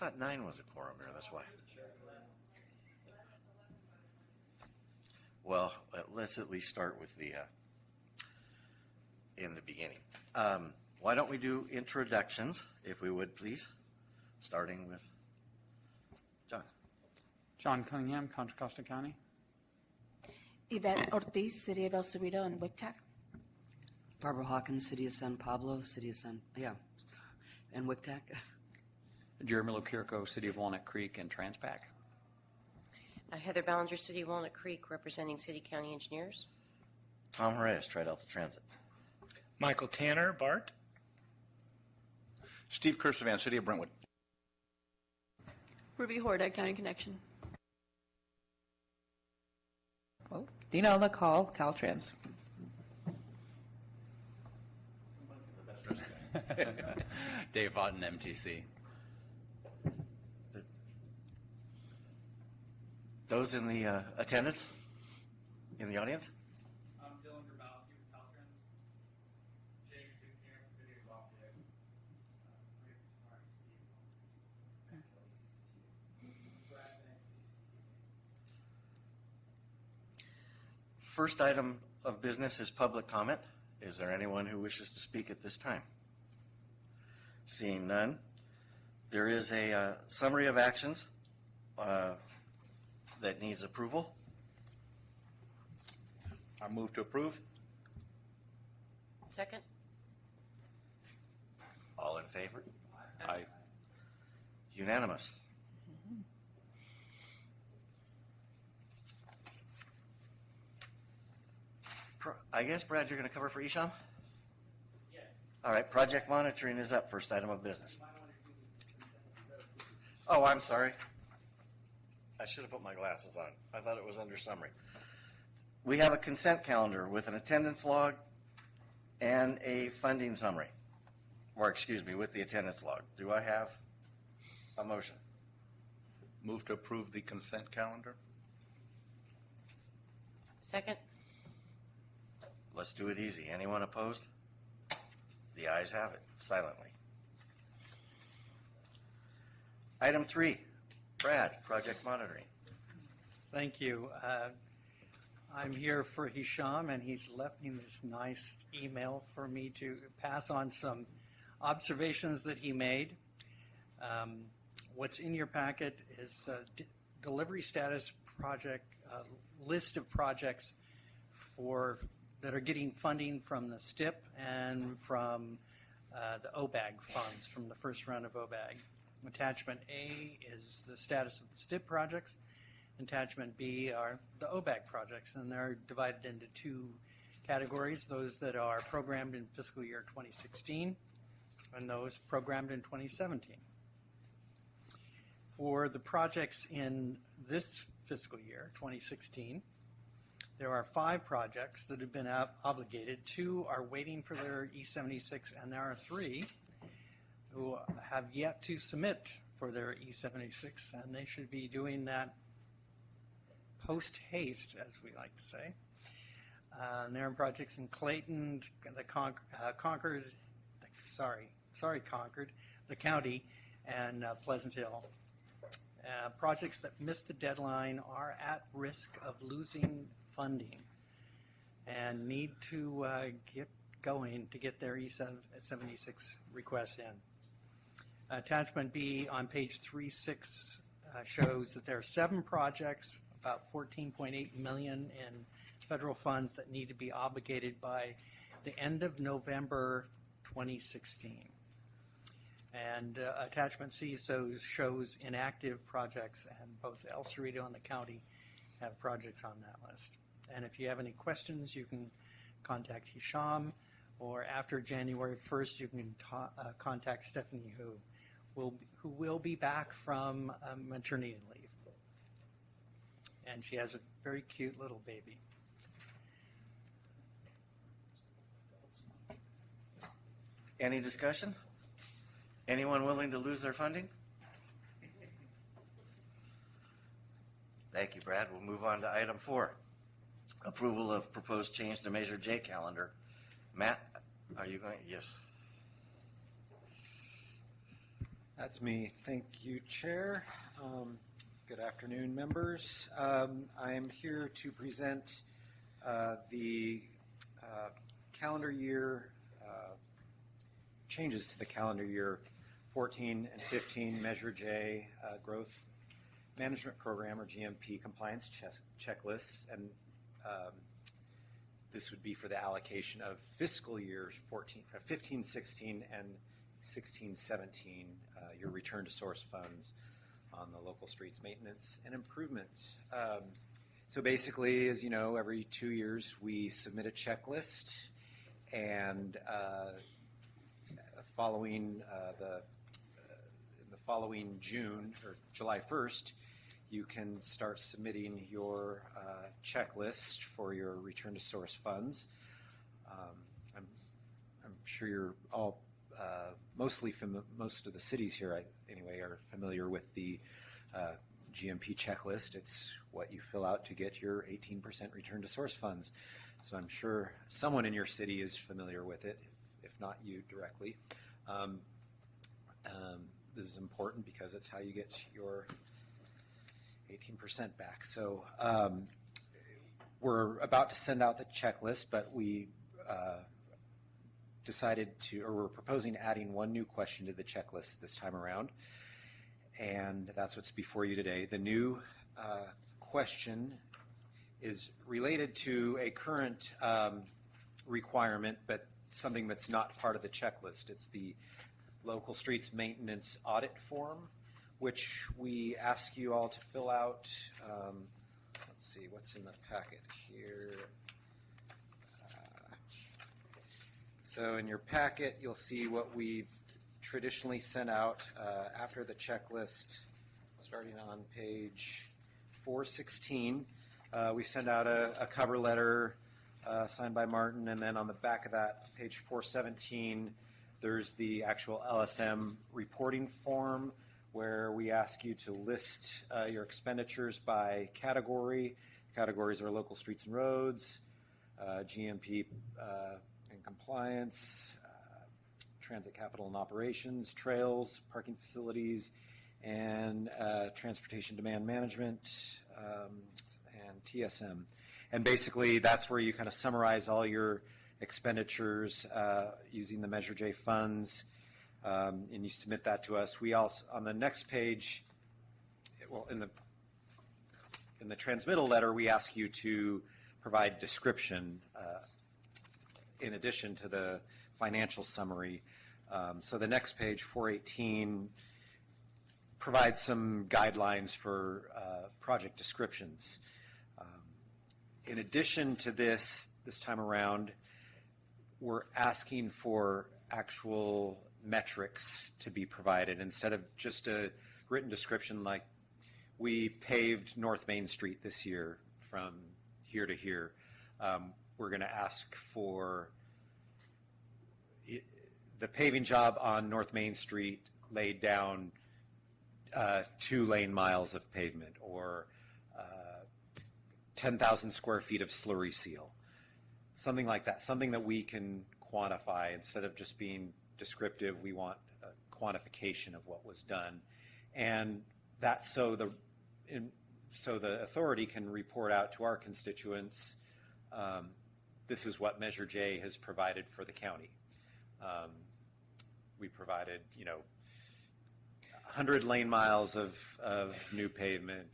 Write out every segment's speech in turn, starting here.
thought 9 was a quorum here, that's why. Well, let's at least start with the, in the beginning. Why don't we do introductions, if we would, please, starting with John. John Cunningham, Contra Costa County. Yvette Ortiz, City of El Cerrito and WICTAC. Barbara Hawkins, City of San Pablo, and WICTAC. Jeremy Lokirko, City of Walnut Creek and Transpac. Heather Ballinger, City of Walnut Creek, representing City County Engineers. Tom Reyes, Tri-Delta Transit. Michael Tanner, BART. Steve Kersavan, City of Brentwood. Ruby Horda, County Connection. Oh, Dina LaCall, Caltrans. Dave Otten, MTC. Those in the attendance, in the audience? I'm Dylan Grabowski with Caltrans. Jake Dukier, City of Lafayette. First item of business is public comment. Is there anyone who wishes to speak at this time? Seeing none, there is a summary of actions that needs approval. I move to approve. Second. All in favor? Aye. Unanimous. I guess, Brad, you're going to cover for Isham? Yes. All right, project monitoring is up, first item of business. Oh, I'm sorry. I should have put my glasses on. I thought it was under summary. We have a consent calendar with an attendance log and a funding summary. Or, excuse me, with the attendance log. Do I have a motion? Move to approve the consent calendar. Second. Let's do it easy. Anyone opposed? The ayes have it, silently. Item 3, Brad, project monitoring. Thank you. I'm here for Hisham, and he's left me this nice email for me to pass on some observations that he made. What's in your packet is the delivery status project list of projects that are getting funding from the STIP and from the OBAG funds, from the first round of OBAG. Attachment A is the status of the STIP projects. Attachment B are the OBAG projects, and they're divided into two categories, those that are programmed in fiscal year 2016 and those programmed in 2017. For the projects in this fiscal year, 2016, there are 5 projects that have been obligated. 2 are waiting for their E76, and there are 3 who have yet to submit for their E76, and they should be doing that post-haste, as we like to say. And there are projects in Clayton, the Concord, the county, and Pleasant Hill. Projects that missed the deadline are at risk of losing funding and need to get going to get their E76 requests in. Attachment B on page 36 shows that there are 7 projects, about $14.8 million in federal funds that need to be obligated by the end of November 2016. And attachment C shows inactive projects, and both El Cerrito and the county have projects on that list. And if you have any questions, you can contact Hisham, or after January 1st, you can contact Stephanie, who will be back from maternity leave. And she has a very cute little baby. Any discussion? Anyone willing to lose their funding? Thank you, Brad. We'll move on to item 4. Approval of proposed change to Measure J calendar. Matt, are you going? Yes. That's me. Thank you, Chair. Good afternoon, members. I am here to present the calendar year changes to the calendar year 14 and 15 Measure J Growth Management Program, or GMP, compliance checklists, and this would be for the allocation of fiscal years 15, 16, and 16, 17, your return to source funds on the local streets maintenance and improvement. So basically, as you know, every 2 years we submit a checklist, and following the following June or July 1st, you can start submitting your checklist for your return to source funds. I'm sure you're all most of the cities here, anyway, are familiar with the GMP checklist. It's what you fill out to get your 18% return to source funds. So I'm sure someone in your city is familiar with it, if not you directly. This is important because it's how you get your 18% back. So we're about to send out the checklist, but we we're proposing adding one new question to the checklist this time around, and that's what's before you today. The new question is related to a current requirement, but something that's not part of the checklist. It's the local streets maintenance audit form, which we ask you all to fill out. Let's see what's in the packet here. So in your packet, you'll see what we've traditionally sent out after the checklist, starting on page 416. We send out a cover letter signed by Martin, and then on the back of that, page 417, there's the actual LSM reporting form, where we ask you to list your expenditures by category. Categories are local streets and roads, GMP and compliance, transit capital and operations, trails, parking facilities, and transportation demand management, and TSM. And basically, that's where you kind of summarize all your expenditures using the Measure J funds. And you submit that to us. We also, on the next page, well, in the transmittal letter, we ask you to provide description in addition to the financial summary. So the next page, 418, provides some guidelines for project descriptions. In addition to this time around, we're asking for actual metrics to be provided instead of just a written description like we paved North Main Street this year from here to here. We're going to ask for the paving job on North Main Street laid down 2 lane miles of pavement, or 10,000 square feet of slurry seal. Something like that, something that we can quantify. Instead of just being descriptive, we want a quantification of what was done. And that so the authority can report out to our constituents, this is what Measure J has provided for the county. We provided, 100 lane miles of new pavement,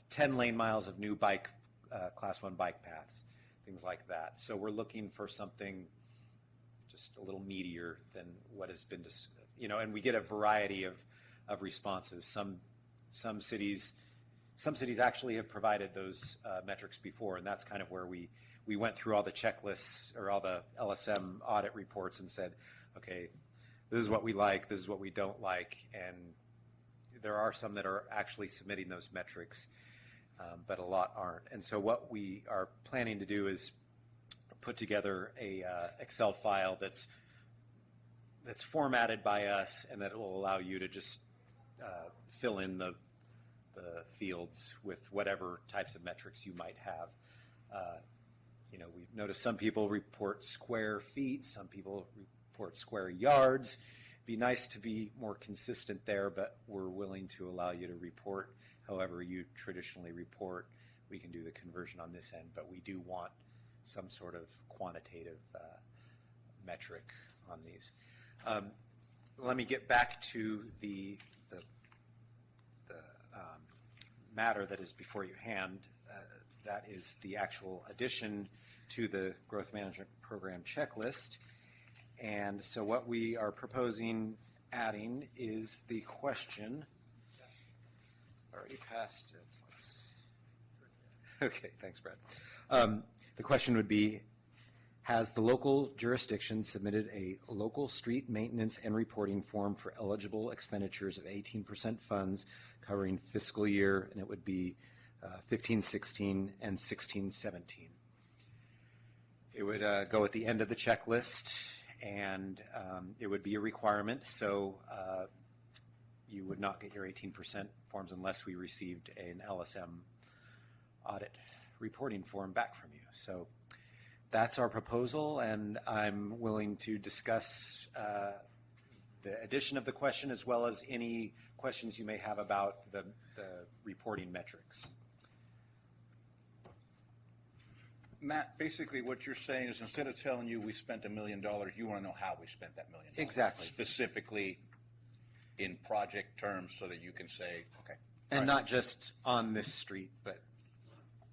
10 lane miles of new Class 1 bike paths, things like that. So we're looking for something just a little meatier than what has been, and we get a variety of responses. Some cities actually have provided those metrics before, and that's kind of where we went through all the checklists or all the LSM audit reports and said, okay, this is what we like, this is what we don't like, and there are some that are actually submitting those metrics, but a lot aren't. And so what we are planning to do is put together a Excel file that's formatted by us, and that will allow you to just fill in the fields with whatever types of metrics you might have. We've noticed some people report square feet, some people report square yards. be nice to be more consistent there, but we're willing to allow you to report however you traditionally report. We can do the conversion on this end, but we do want some sort of quantitative metric on these. Let me get back to the matter that is before you hand. That is the actual addition to the Growth Management Program checklist. And so what we are proposing adding is the question. Already passed it. Okay, thanks, Brad. The question would be, has the local jurisdiction submitted a local street maintenance and reporting form for eligible expenditures of 18% funds covering fiscal year, and it would be 15-16 and 16-17. It would go at the end of the checklist, and it would be a requirement, so you would not get your 18% forms unless we received an LSM audit reporting form back from you. So that's our proposal, and I'm willing to discuss the addition of the question as well as any questions you may have about the reporting metrics. Matt, basically what you're saying is instead of telling you we spent $1 million, you want to know how we spent that $1 million. Exactly. Specifically in project terms so that you can say, okay. And right. not just on this street, but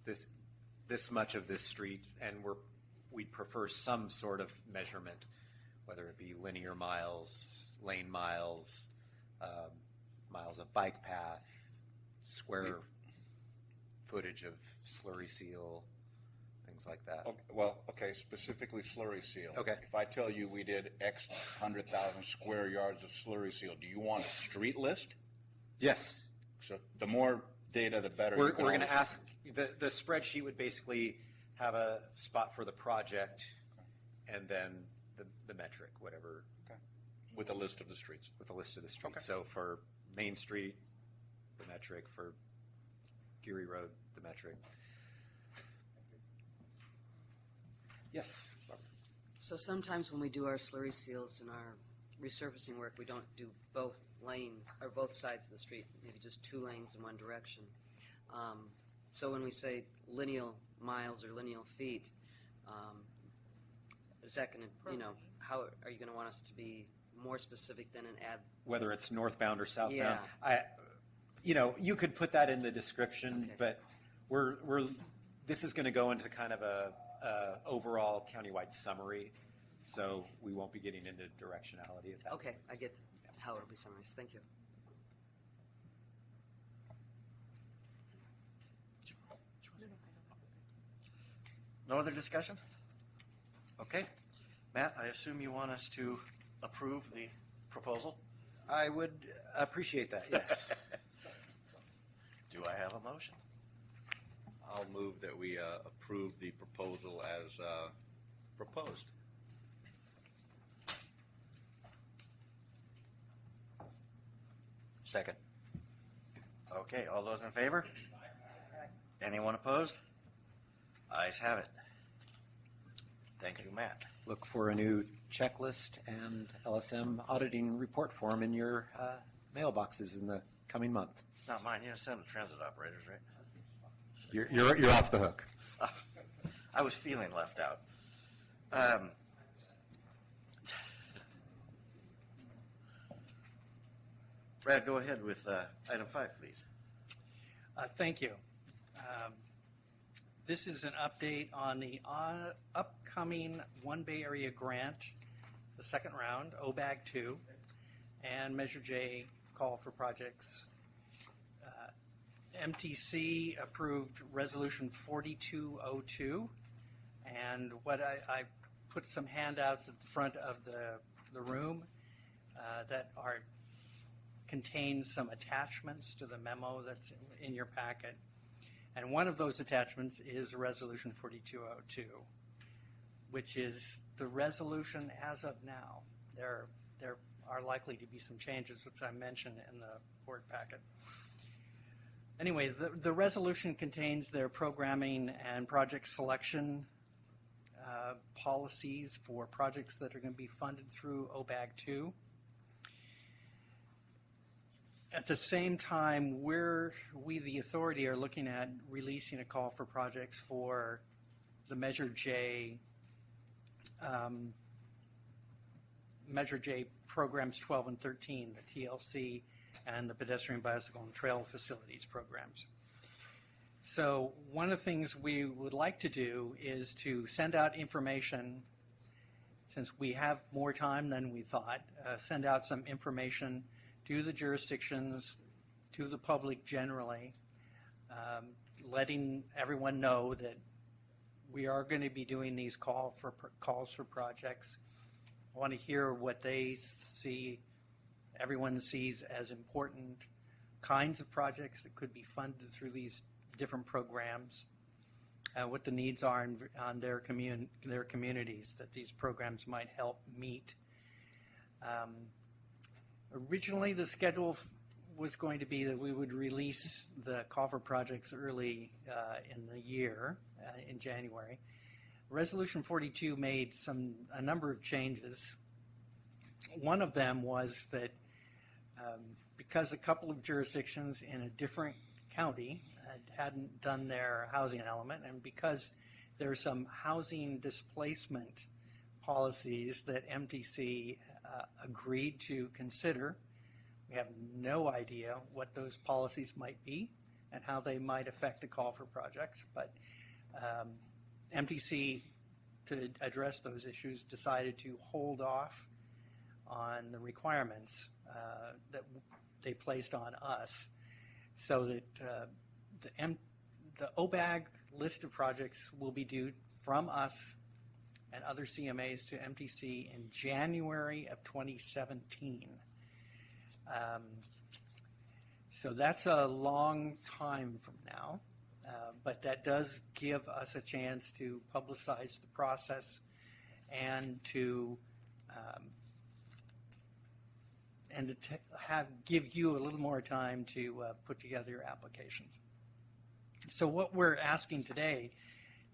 this much of this street, and we'd prefer some sort of measurement, whether it be linear miles, lane miles, miles of bike path, square footage of slurry seal, things like that. Okay, specifically slurry seal. Okay. If I tell you we did X 100,000 square yards of slurry seal, do you want a street list? Yes. So the more data, the better. We're going to ask, the spreadsheet would basically have a spot for the project and then the metric, whatever. Okay. With a list of the streets. With a list of the streets. Okay. So for Main Street, the metric. For Geary Road, the metric. Yes. So sometimes when we do our slurry seals and our resurfacing work, we don't do both lanes or both sides of the street, maybe just 2 lanes in one direction. So when we say lineal miles or lineal feet, is that going to, how are you going to want us to be more specific than and add? Whether it's northbound or southbound. Yeah. You could put that in the description, Okay. but this is going to go into kind of a overall countywide summary, so we won't be getting into directionality at that. Okay, I get how it'll be summarized. Thank you. No other discussion? Okay. Matt, I assume you want us to approve the proposal? I would appreciate that, yes. Do I have a motion? I'll move that we approve the proposal as proposed. Second. Okay, all those in favor? Anyone opposed? Ayes have it. Thank you, Matt. Look for a new checklist and LSM auditing report form in your mailboxes in the coming month. Not mine, you send them to transit operators, right? You're off the hook. I was feeling left out. Brad, go ahead with item 5, please. Thank you. This is an update on the upcoming One Bay Area grant, the second round, OBAG 2, and Measure J call for projects. MTC approved Resolution 4202, and what I put some handouts at the front of the room that contains some attachments to the memo that's in your packet. And one of those attachments is Resolution 4202, which is the resolution as of now. There are likely to be some changes, which I mentioned in the board packet. Anyway, the resolution contains their programming and project selection policies for projects that are going to be funded through OBAG 2. At the same time, we, the authority, are looking at releasing a call for projects for the Measure J programs 12 and 13, the TLC and the pedestrian, bicycle, and trail facilities programs. So one of the things we would like to do is to send out information, since we have more time than we thought, send out some information to the jurisdictions, to the public generally, letting everyone know that we are going to be doing these calls for projects. I want to hear what they see, everyone sees as important kinds of projects that could be funded through these different programs, what the needs are on their communities that these programs might help meet. Originally, the schedule was going to be that we would release the call for projects early in the year, in January. Resolution 42 made a number of changes. One of them was that because a couple of jurisdictions in a different county hadn't done their housing element, and because there's some housing displacement policies that MTC agreed to consider. We have no idea what those policies might be and how they might affect the call for projects, but MTC, to address those issues, decided to hold off on the requirements that they placed on us, so that the OBAG list of projects will be due from us and other CMAs to MTC in January of 2017. So that's a long time from now, but that does give us a chance to publicize the process and to give you a little more time to put together your applications. So what we're asking today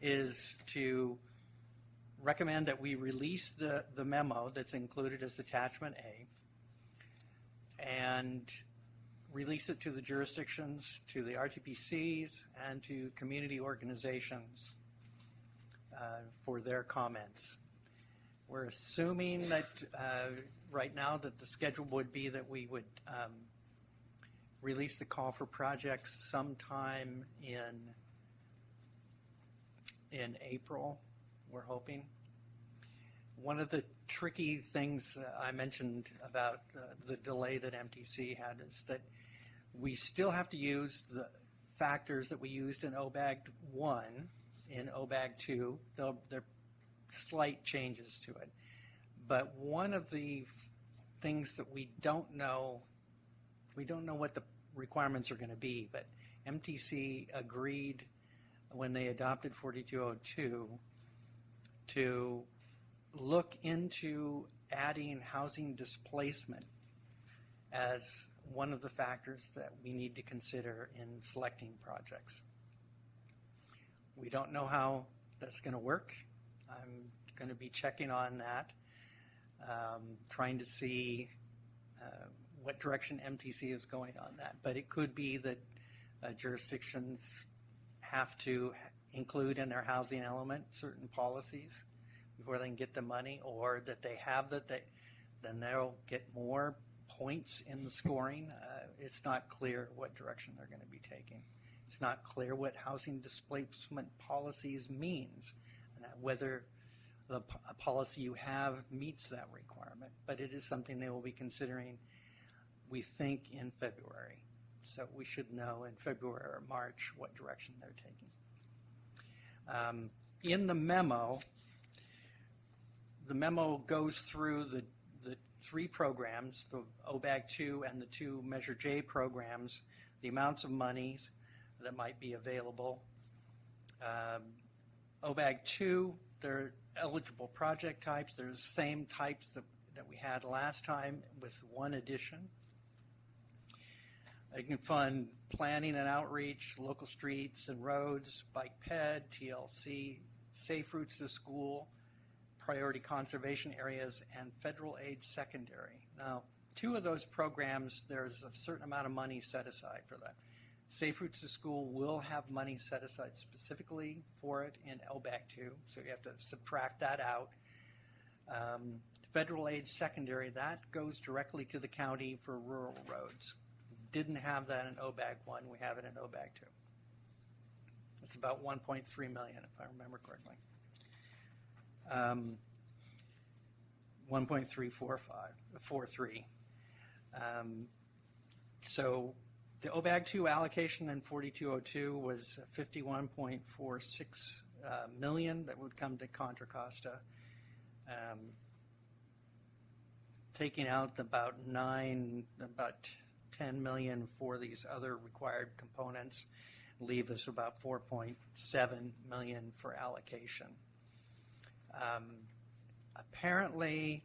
is to recommend that we release the memo that's included as attachment A and release it to the jurisdictions, to the RTPCs, and to community organizations for their comments. We're assuming that right now that the schedule would be that we would release the call for projects sometime in April, we're hoping. One of the tricky things I mentioned about the delay that MTC had is that we still have to use the factors that we used in OBAG 1 in OBAG 2. They're slight changes to it. But one of the things that we don't know what the requirements are going to be, but MTC agreed when they adopted 4202 to look into adding housing displacement as one of the factors that we need to consider in selecting projects. We don't know how that's going to work. I'm going to be checking on that, trying to see what direction MTC is going on that. But it could be that jurisdictions have to include in their housing element certain policies before they can get the money, or that they have then they'll get more points in the scoring. It's not clear what direction they're going to be taking. It's not clear what housing displacement policies means, and whether the policy you have meets that requirement. But it is something they will be considering, we think, in February. So we should know in February or March what direction they're taking. In the memo goes through the three programs, the OBAG 2 and the two Measure J programs, the amounts of monies that might be available. OBAG 2, they're eligible project types. They're the same types that we had last time with one addition. They can fund planning and outreach, local streets and roads, bike ped, TLC, safe routes to school, priority conservation areas, and federal aid secondary. Now, two of those programs, there's a certain amount of money set aside for that. Safe Routes to School will have money set aside specifically for it in LBAC 2, so you have to subtract that out. Federal aid secondary, that goes directly to the county for rural roads. Didn't have that in OBAG 1, we have it in OBAG 2. It's about 1.3 million, if I remember correctly. 1.343. So the OBAG 2 allocation in 4202 was 51.46 million that would come to Contra Costa. Taking out about 10 million for these other required components, leave us about 4.7 million for allocation. Apparently,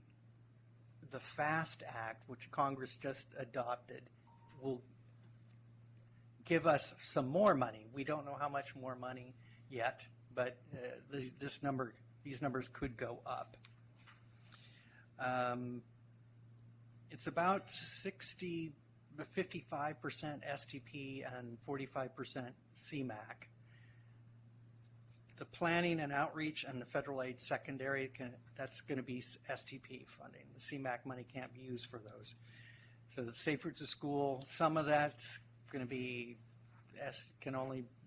the FAST Act, which Congress just adopted, will give us some more money. We don't know how much more money yet, but these numbers could go up. It's about 55% STP and 45% CMAQ. The planning and outreach and the federal aid secondary, that's going to be STP funding. The CMAQ money can't be used for those. So the Safe Routes to School, some of that's going to be,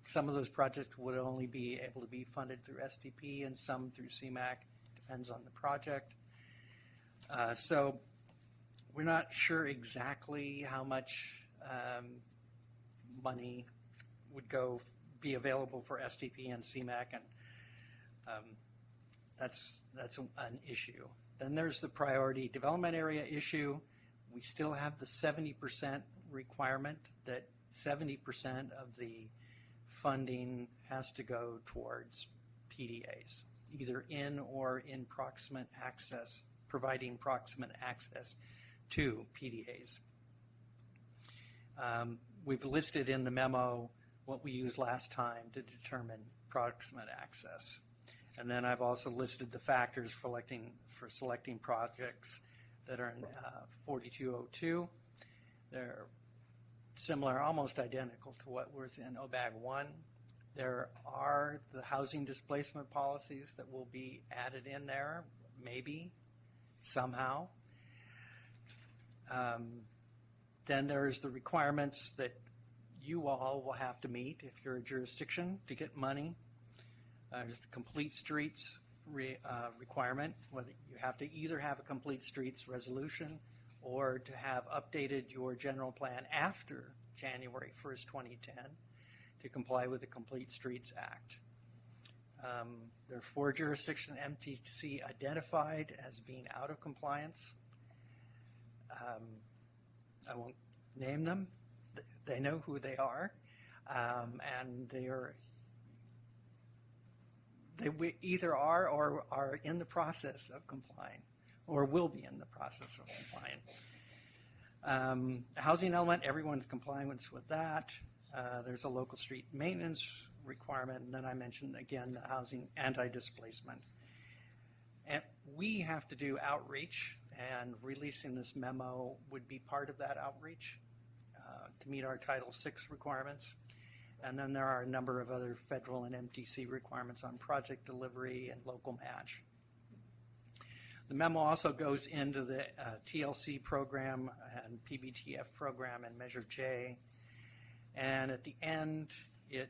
some of those projects would only be able to be funded through STP and some through CMAQ, depends on the project. So we're not sure exactly how much money would be available for STP and CMAQ, and that's an issue. Then there's the priority development area issue. We still have the 70% requirement that 70% of the funding has to go towards PDAs, either in or in proximate access, providing proximate access to PDAs. We've listed in the memo what we used last time to determine proximate access. And then I've also listed the factors for selecting projects that are in 4202. They're similar, almost identical to what was in OBAG 1. There are the housing displacement policies that will be added in there, maybe, somehow. Then there's the requirements that you all will have to meet if you're a jurisdiction to get money. There's the complete streets requirement, whether you have to either have a complete streets resolution or to have updated your general plan after January 1st, 2010 to comply with the Complete Streets Act. There are 4 jurisdictions MTC identified as being out of compliance. I won't name them. They know who they are, and they either are or are in the process of complying, or will be in the process of complying. Housing element, everyone's compliance with that. There's a local street maintenance requirement, and then I mentioned again the housing anti-displacement. And we have to do outreach, and releasing this memo would be part of that outreach to meet our Title VI requirements. And then there are a number of other federal and MTC requirements on project delivery and local match. The memo also goes into the TLC program and PBTF program and Measure J. And at the end, it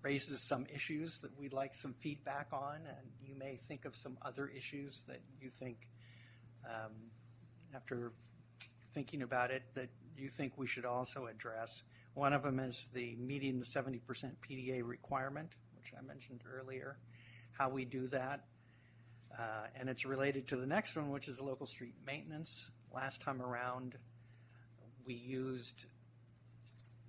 raises some issues that we'd like some feedback on, and you may think of some other issues that you think, after thinking about it, that you think we should also address. One of them is the meeting the 70% PDA requirement, which I mentioned earlier, how we do that. And it's related to the next one, which is local street maintenance. Last time around, we used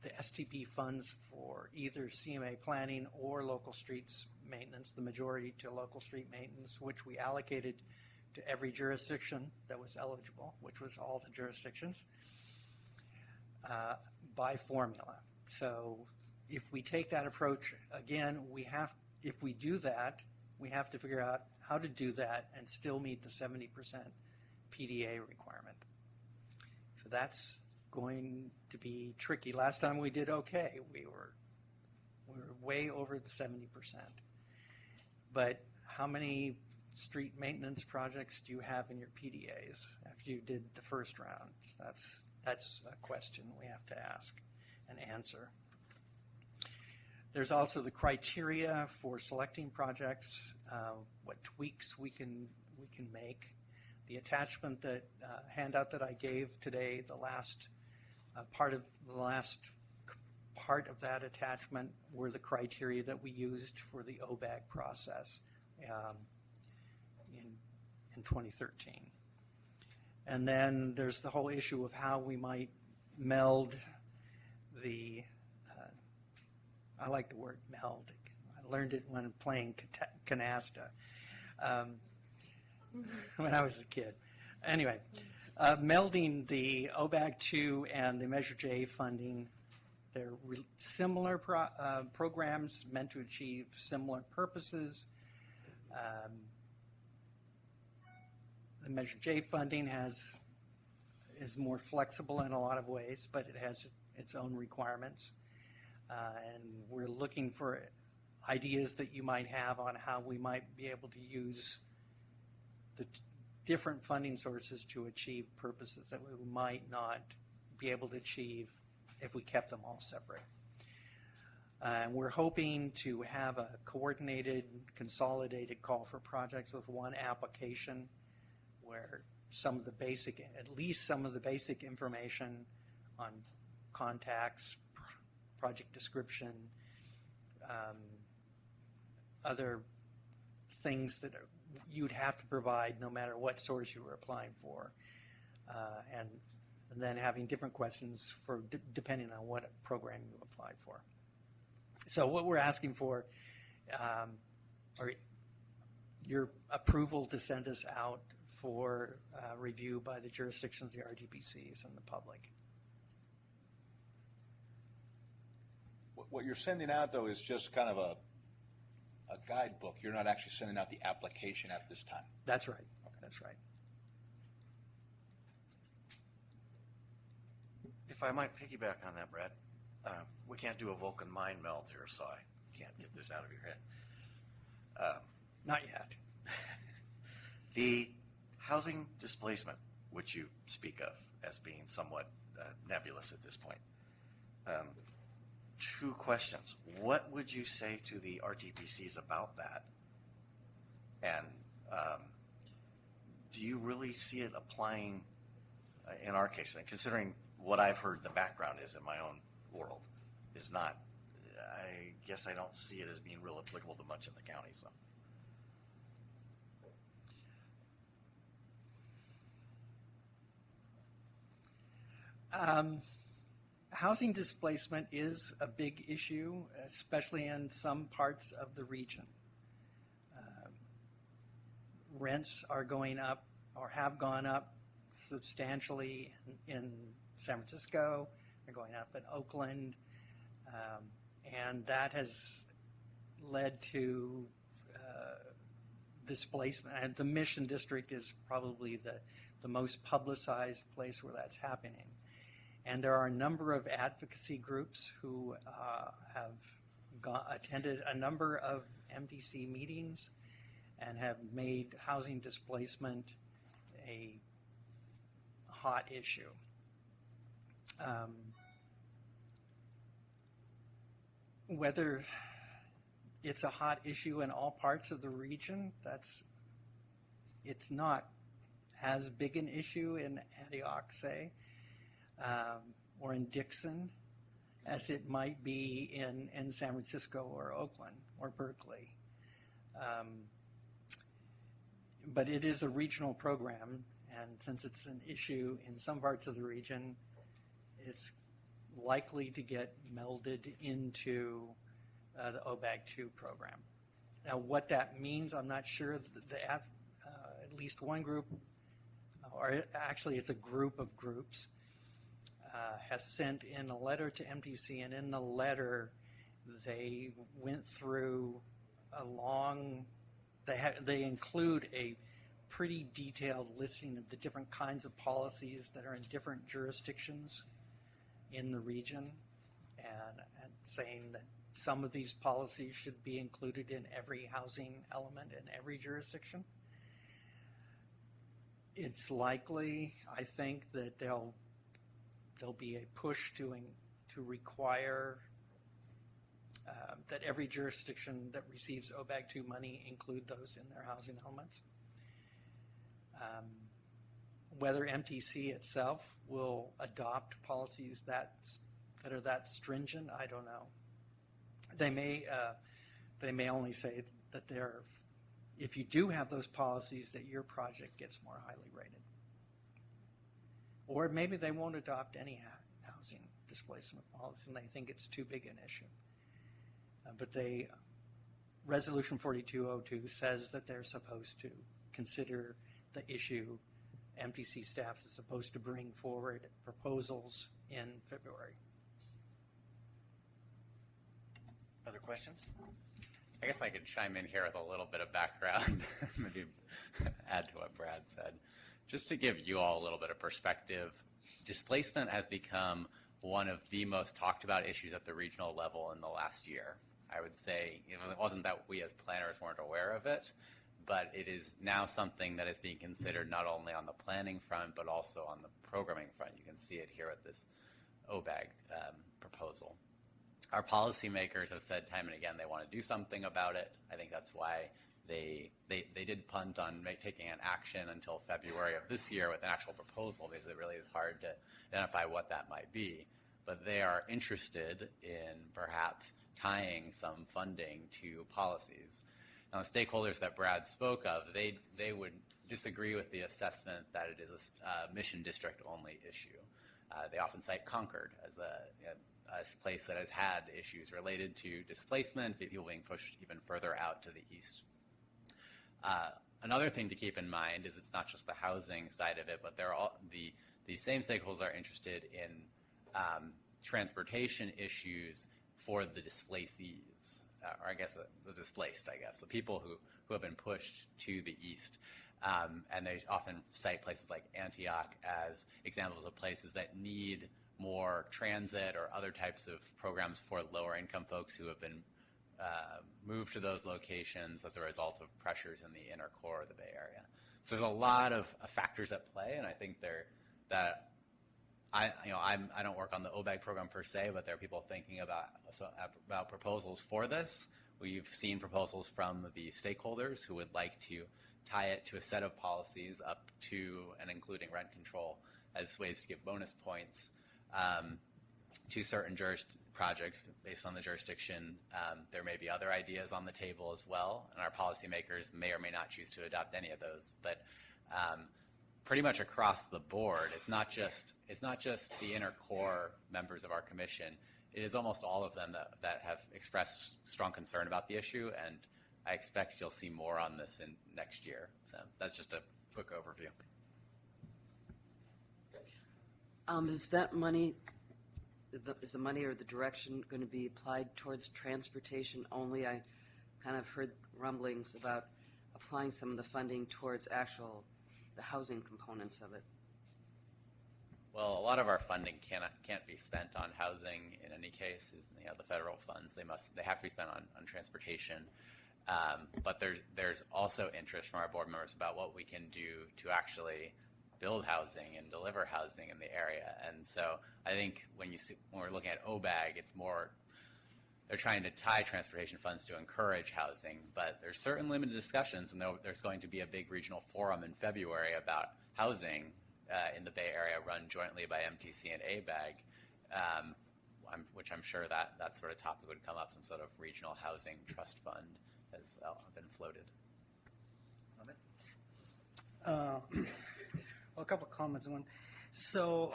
the STP funds for either CMA planning or local streets maintenance, the majority to local street maintenance, which we allocated to every jurisdiction that was eligible, which was all the jurisdictions, by formula. So if we take that approach, again, if we do that, we have to figure out how to do that and still meet the 70% PDA requirement. So that's going to be tricky. Last time we did okay. We were way over the 70%. But how many street maintenance projects do you have in your PDAs after you did the first round? That's a question we have to ask and answer. There's also the criteria for selecting projects, what tweaks we can make. The attachment handout that I gave today, the last part of that attachment were the criteria that we used for the OBAG process in 2013. And then there's the whole issue of how we might meld the, I like the word meld. I learned it when playing canasta when I was a kid. Anyway, melding the OBAG 2 and the Measure J funding, they're similar programs meant to achieve similar purposes. The Measure J funding is more flexible in a lot of ways, but it has its own requirements. And we're looking for ideas that you might have on how we might be able to use the different funding sources to achieve purposes that we might not be able to achieve if we kept them all separate. And we're hoping to have a coordinated, consolidated call for projects with one application where at least some of the basic information on contacts, project description, other things that you'd have to provide no matter what source you were applying for, and then having different questions for depending on what program you apply for. So what we're asking for, or your approval to send this out for review by the jurisdictions, the RDPCs, and the public. What you're sending out, though, is just kind of a guidebook. You're not actually sending out the application at this time. That's right. That's right. If I might piggyback on that, Brad, we can't do a Vulcan mind meld here, so I can't get this out of your head. Not yet. The housing displacement, which you speak of as being somewhat nebulous at this point. Two questions. What would you say to the RTPCs about that? And do you really see it applying in our case? And considering what I've heard the background is in my own world, is not, I guess I don't see it as being real applicable to much in the county. So. Housing displacement is a big issue, especially in some parts of the region. Rents are going up or have gone up substantially in San Francisco. They're going up in Oakland. And that has led to displacement. And the Mission District is probably the most publicized place where that's happening. And there are a number of advocacy groups who have attended a number of MDC meetings and have made housing displacement a hot issue. Whether it's a hot issue in all parts of the region, it's not as big an issue in Antioch, say, or in Dixon as it might be in San Francisco or Oakland or Berkeley. But it is a regional program, and since it's an issue in some parts of the region, it's likely to get melded into the OBAG 2 program. Now, what that means, I'm not sure. At least one group, or actually it's a group of groups, has sent in a letter to MDC, and in the letter they went through a long, they include a pretty detailed listing of the different kinds of policies that are in different jurisdictions in the region, and saying that some of these policies should be included in every housing element in every jurisdiction. It's likely, I think, that there'll be a push to require that every jurisdiction that receives OBAG 2 money include those in their housing elements. Whether MTC itself will adopt policies that are that stringent, I don't know. They may only say that if you do have those policies, that your project gets more highly rated. Or maybe they won't adopt any housing displacement policy and they think it's too big an issue. But Resolution 4202 says that they're supposed to consider the issue. MTC staff is supposed to bring forward proposals in February. Other questions? I guess I could chime in here with a little bit of background, maybe add to what Brad said. Just to give you all a little bit of perspective, displacement has become one of the most talked about issues at the regional level in the last year. I would say it wasn't that we as planners weren't aware of it, but it is now something that is being considered not only on the planning front, but also on the programming front. You can see it here with this OBAG proposal. Our policymakers have said time and again they want to do something about it. I think that's why they did punt on taking an action until February of this year with an actual proposal, because it really is hard to identify what that might be. But they are interested in perhaps tying some funding to policies. Now, the stakeholders that Brad spoke of, they would disagree with the assessment that it is a mission district only issue. They often cite Concord as a place that has had issues related to displacement, people being pushed even further out to the east. Another thing to keep in mind is it's not just the housing side of it, but the same stakeholders are interested in transportation issues for the displacees, or I guess the displaced, the people who have been pushed to the east. And they often cite places like Antioch as examples of places that need more transit or other types of programs for lower income folks who have been moved to those locations as a result of pressures in the inner core of the Bay Area. So there's a lot of factors at play, and I think I don't work on the OBAG program per se, but there are people thinking about proposals for this. We've seen proposals from the stakeholders who would like to tie it to a set of policies up to and including rent control as ways to give bonus points to certain projects based on the jurisdiction. There may be other ideas on the table as well, and our policymakers may or may not choose to adopt any of those. But pretty much across the board, it's not just the inner core members of our commission. It is almost all of them that have expressed strong concern about the issue, and I expect you'll see more on this in next year. So that's just a quick overview. Is that money, is the money or the direction going to be applied towards transportation only? I kind of heard rumblings about applying some of the funding towards the housing components of it. Well, a lot of our funding can't be spent on housing in any case. The federal funds they have to be spent on transportation. But there's also interest from our board members about what we can do to actually build housing and deliver housing in the area. And so I think when we're looking at OBAG, it's more they're trying to tie transportation funds to encourage housing. But there's certain limited discussions, and there's going to be a big regional forum in February about housing in the Bay Area run jointly by MTC and ABAG, which I'm sure that sort of topic would come up, some sort of regional housing trust fund has been floated. A couple of comments. One, so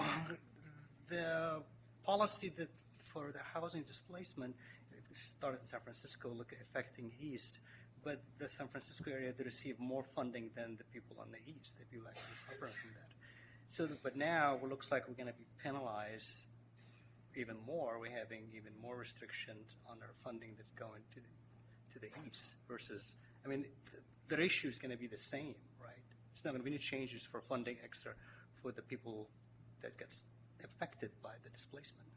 the policy that for the housing displacement started in San Francisco, affecting East, but the San Francisco area, they receive more funding than the people on the East. They feel actually suffering from that. So, but now it looks like we're going to be penalized even more. We're having even more restrictions on our funding that's going to the East versus, the ratio is going to be the same, right? There's not going to be any changes for funding extra for the people that gets affected by the displacement.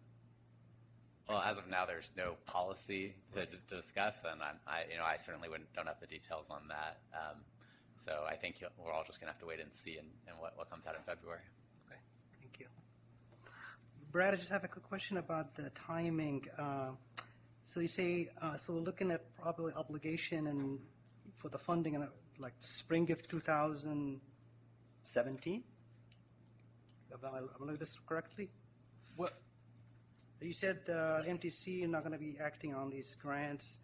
Well, as of now, there's no policy to discuss, and I certainly don't have the details on that. So I think we're all just going to have to wait and see and what comes out in February. Okay, thank you. Brad, I just have a quick question about the timing. So you say, so we're looking at probably obligation and for the funding in like spring of 2017? Am I looking at this correctly? What? You said MTC are not going to be acting on these grants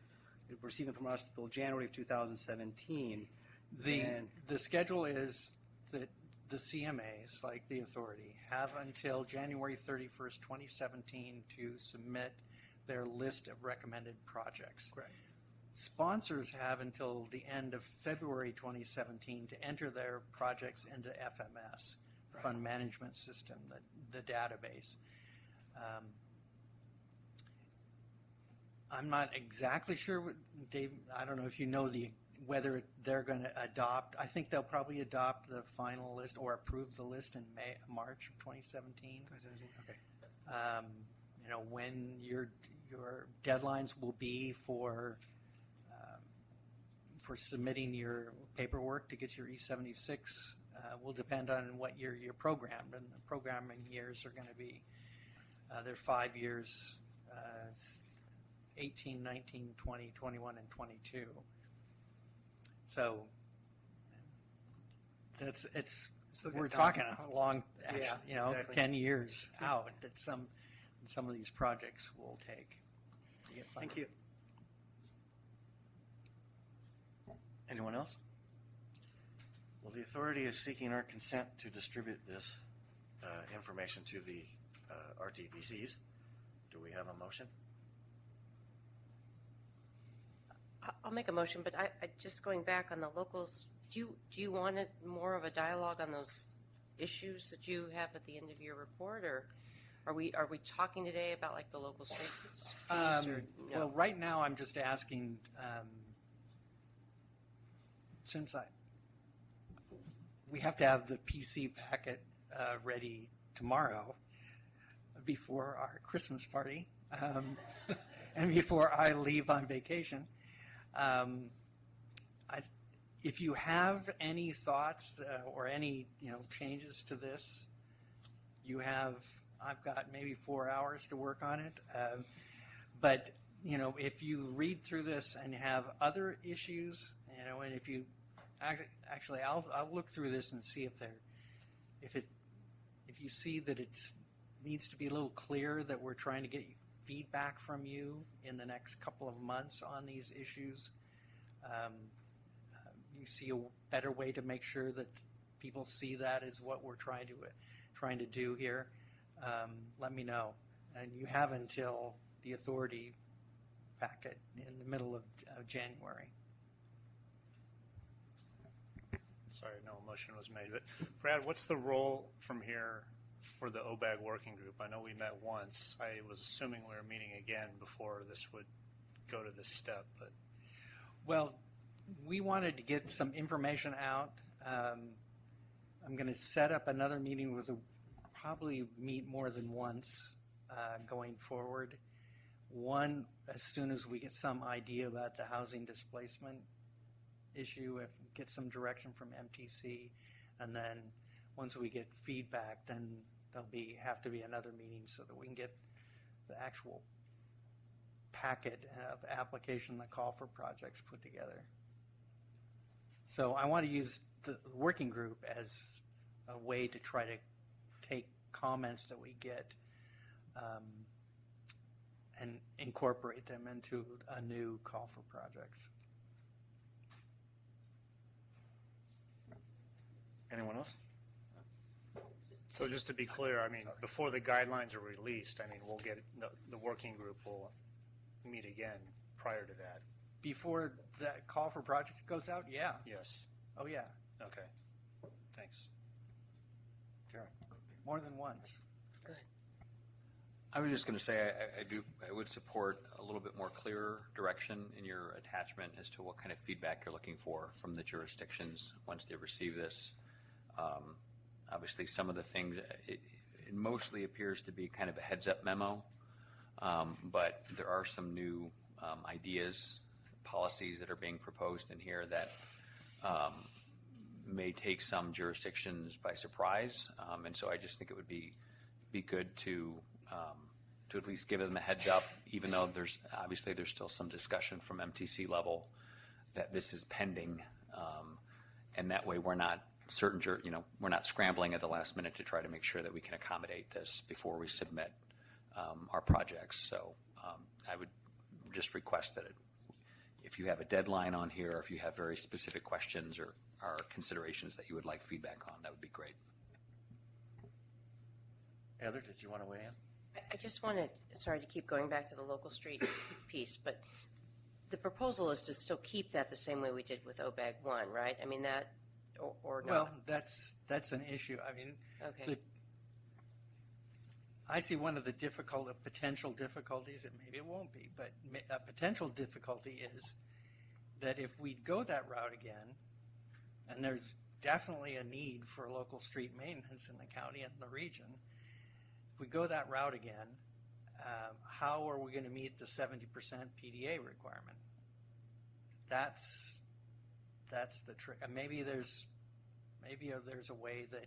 receiving from us till January of 2017. The schedule is that the CMAs, like the authority, have until January 31st, 2017 to submit their list of recommended projects. Correct. Sponsors have until the end of February 2017 to enter their projects into FMS, the Fund Management System, the database. I'm not exactly sure, Dave, I don't know if you know whether they're going to adopt. I think they'll probably adopt the final list or approve the list in March of 2017. Okay. When your deadlines will be for submitting your paperwork to get your E76 will depend on what you're programmed, and the programming years are going to be they're 5 years, 18, 19, 20, 21, and 22. So we're talking a long, exactly. 10 years out that some of these projects will take to get funded. Thank you. Anyone else? Well, the authority is seeking our consent to distribute this information to the RTPCs. Do we have a motion? I'll make a motion, but I just going back on the locals, do you want more of a dialogue on those issues that you have at the end of your report, or are we talking today about like the local streets fees or no? Well, right now I'm just asking, since we have to have the PC packet ready tomorrow before our Christmas party and before I leave on vacation. If you have any thoughts or any changes to this, I've got maybe 4 hours to work on it. But if you read through this and have other issues, and if you actually, I'll look through this and see if you see that it needs to be a little clearer that we're trying to get feedback from you in the next couple of months on these issues. You see a better way to make sure that people see that is what we're trying to do here. Let me know, and you have until the authority packet in the middle of January. Sorry, no motion was made. But Brad, what's the role from here for the OBAG working group? I know we met once. I was assuming we were meeting again before this would go to this step. But well, we wanted to get some information out. I'm going to set up another meeting probably meet more than once going forward. One, as soon as we get some idea about the housing displacement issue, get some direction from MTC, and then once we get feedback, then there'll have to be another meeting so that we can get the actual packet of application, the call for projects put together. So I want to use the working group as a way to try to take comments that we get and incorporate them into a new call for projects. Anyone else? so just to be clear, I mean, before the guidelines are released, I mean, we'll get the working group will meet again prior to that. Before that call for projects goes out? Yeah. Yes. Oh, yeah. Okay. Thanks. Sure. More than once. Good. I was just going to say I would support a little bit more clearer direction in your attachment as to what kind of feedback you're looking for from the jurisdictions once they receive this. Obviously, some of the things, it mostly appears to be kind of a heads-up memo, but there are some new ideas, policies that are being proposed in here that may take some jurisdictions by surprise. And so I just think it would be good to at least give them a heads up, even though there's still some discussion from MTC level that this is pending. And that way we're not we're not scrambling at the last minute to try to make sure that we can accommodate this before we submit our projects. So I would just request that if you have a deadline on here, or if you have very specific questions or considerations that you would like feedback on, that would be great. Heather, did you want to weigh in? I just wanted, sorry to keep going back to the local street piece, but the proposal is to still keep that the same way we did with OBAG 1, right? I mean, that, or not? Well, that's an issue. I mean, Okay. I see one of the potential difficulties, and maybe it won't be, but a potential difficulty is that if we go that route again, and there's definitely a need for local street maintenance in the county and the region, if we go that route again, how are we going to meet the 70% PDA requirement? That's the trick. And maybe there's a way that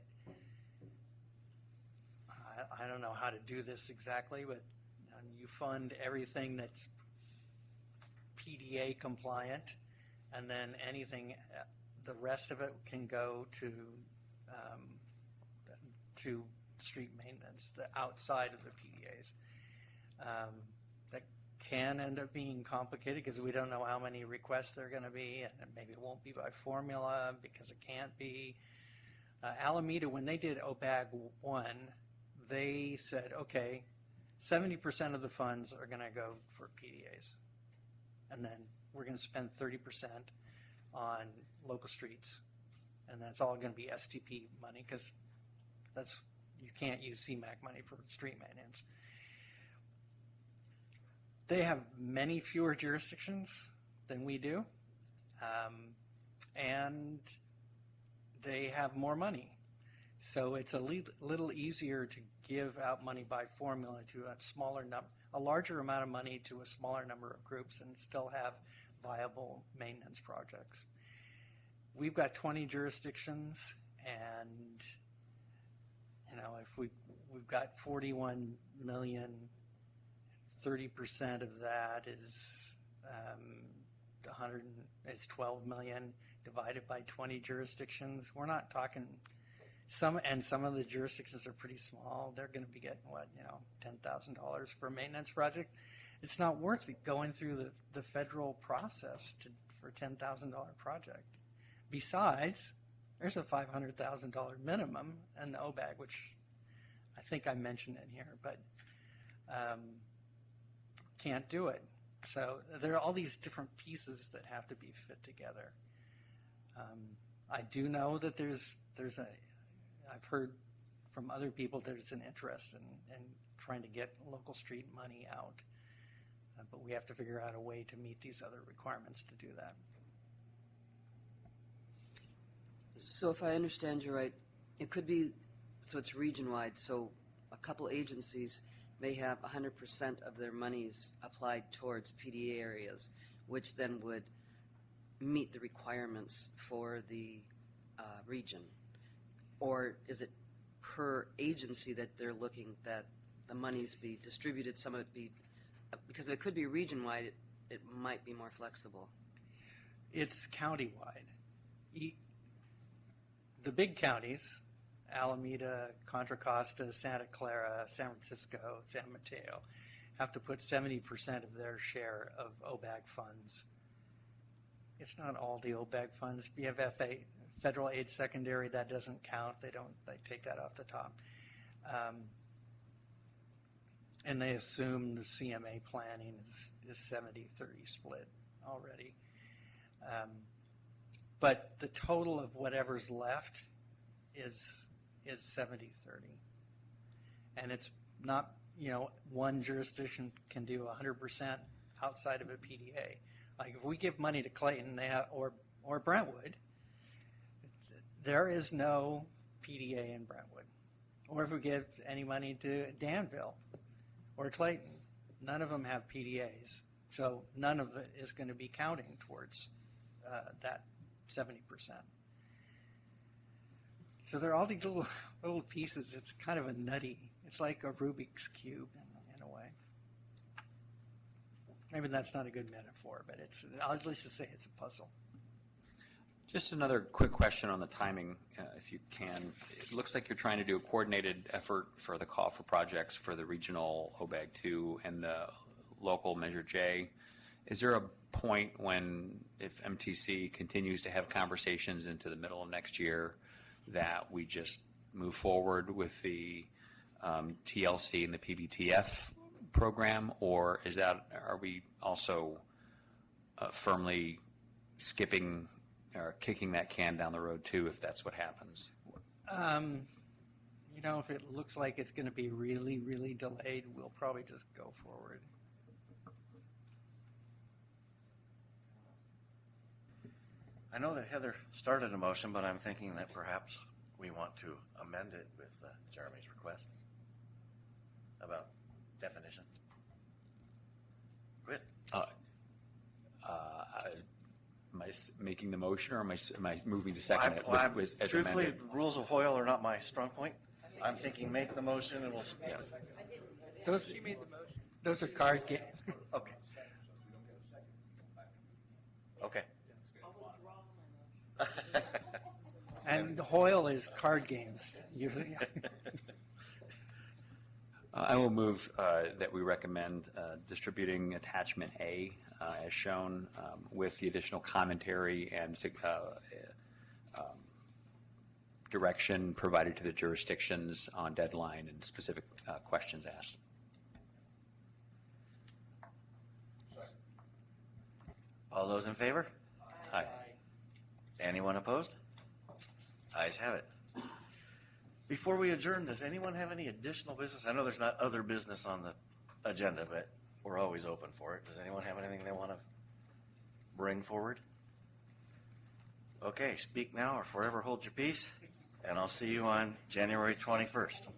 I don't know how to do this exactly, but you fund everything that's PDA compliant, and then anything, the rest of it can go to street maintenance, the outside of the PDAs. That can end up being complicated because we don't know how many requests there are going to be, and maybe it won't be by formula because it can't be. Alameda, when they did OBAG 1, they said, okay, 70% of the funds are going to go for PDAs. And then we're going to spend 30% on local streets. And that's all going to be STP money because you can't use CMAQ money for street maintenance. They have many fewer jurisdictions than we do. And they have more money. So it's a little easier to give out money by formula to a larger amount of money to a smaller number of groups and still have viable maintenance projects. We've got 20 jurisdictions, and if we've got 41 million, 30% of that is 12 million divided by 20 jurisdictions. We're not talking. Some of the jurisdictions are pretty small. They're going to be getting $10,000 for a maintenance project. It's not worth it going through the federal process for a $10,000 project. Besides, there's a $500,000 minimum in the OBAG, which I think I mentioned in here, but can't do it. So there are all these different pieces that have to be fit together. I do know that I've heard from other people there's an interest in trying to get local street money out, but we have to figure out a way to meet these other requirements to do that. So if I understand you right, it could be, so it's region-wide, so a couple agencies may have 100% of their monies applied towards PDA areas, which then would meet the requirements for the region. Or is it per agency that they're looking that the monies be distributed, some of it be, because it could be region-wide, it might be more flexible. It's county-wide. The big counties, Alameda, Contra Costa, Santa Clara, San Francisco, San Mateo, have to put 70% of their share of OBAG funds. It's not all the OBAG funds. BFFA, federal aid secondary, that doesn't count. They take that off the top. And they assume the CMA planning is 70-30 split already. But the total of whatever's left is 70-30. And it's not, one jurisdiction can do 100% outside of a PDA. Like if we give money to Clayton or Brentwood, there is no PDA in Brentwood, or if we give any money to Danville or Clayton. None of them have PDAs, so none of it is going to be counting towards that 70%. So there are all these little pieces. It's kind of a nutty. It's like a Rubik's Cube in a way. Maybe that's not a good metaphor, but I'll just say it's a puzzle. Just another quick question on the timing, if you can. It looks like you're trying to do a coordinated effort for the call for projects for the regional OBAG 2 and the local Measure J. Is there a point when, if MTC continues to have conversations into the middle of next year, that we just move forward with the TLC and the PBTF program, or are we also firmly skipping or kicking that can down the road too, if that's what happens? If it looks like it's going to be really, really delayed, we'll probably just go forward. I know that Heather started a motion, but I'm thinking that perhaps we want to amend it with Jeremy's request about definitions. Quit. Am I making the motion, or am I moving to second it as truthfully, amended? the rules of Hoyle are not my strong point. I'm thinking make the motion and we'll. Yeah. Those are card games. Okay. Okay. And Hoyle is card games. Usually. I will move that we recommend distributing attachment A as shown with the additional commentary and direction provided to the jurisdictions on deadline and specific questions asked. All those in favor? Aye. Anyone opposed? Ayes have it. Before we adjourn, does anyone have any additional business? I know there's not other business on the agenda, but we're always open for it. Does anyone have anything they want to bring forward? Okay, speak now or forever hold your peace, and I'll see you on January 21st.